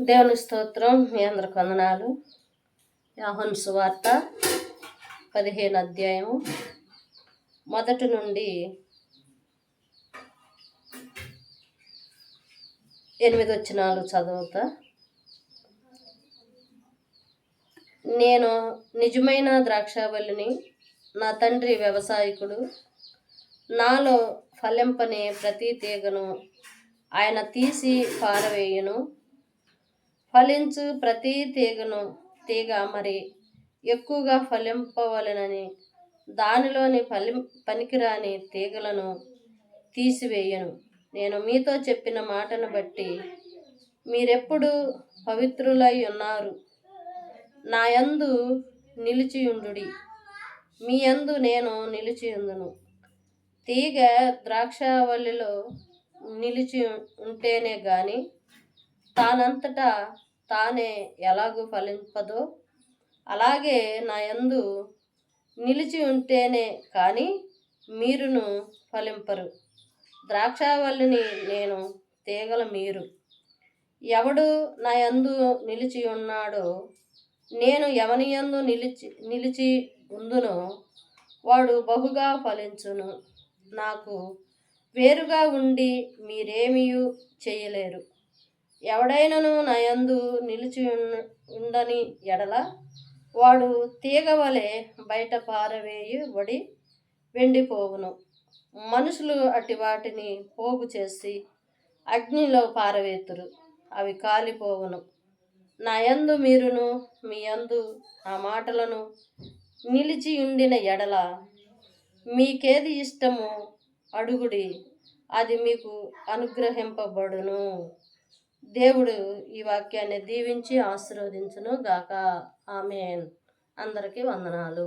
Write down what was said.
దేవుని స్తోత్రం. మీ అందరికి వందనాలు. యోహాను సువార్త 15 అధ్యాయము 1 నుండి 8 వచనాలు చదువుతా. నేను నిజమైన ద్రాక్షావల్లిని, నా తండ్రి వ్యవసాయకుడు. నాలో ఫలింపని ప్రతి తీగను ఆయన తీసి పారవేయును. ఫలించు ప్రతి తీగ మరి ఎక్కువగా ఫలింపవలెనని దానిలోని పనికిరాని తీగలను తీసివేయను. నేను మీతో చెప్పిన మాటను బట్టి మీరెప్పుడు పవిత్రులై ఉన్నారు. నా యందు నిలిచియుండుడి, మీ యందు నేను నిలిచియుందును. తీగ ద్రాక్షావల్లిలో నిలిచి ఉంటేనే గాని తానంతటా తానే ఎలాగూ ఫలింపదో, అలాగే నా యందు నిలిచి ఉంటేనే కానీ మీరును ఫలింపరు. ద్రాక్షావల్లిని నేను, తీగల మీరు. ఎవడు నా యందు నిలిచి ఉన్నాడో, నేను ఎవని యందు నిలిచి ఉందునో వాడు బహుగా ఫలించును. నాకు వేరుగా ఉండి మీరేమీయూ చేయలేరు. ఎవడైనను నా యందు నిలిచి ఉండని ఎడల వాడు తీగ వలె బయట పారవేయబడి వెండిపోవును. మనుషులు అట్టి వాటిని పోగు చేసి అగ్నిలో పారవేతురు, అవి కాలిపోవును. నా యందు మీరును, మీ యందు నా మాటలను నిలిచి ఉండిన ఎడల మీకేది ఇష్టమో అడుగుడి, అది మీకు అనుగ్రహింపబడును. దేవుడు ఈ వాక్యాన్ని దీవించి ఆశీర్వదించును గాక. ఆమేన్. అందరికీ వందనాలు.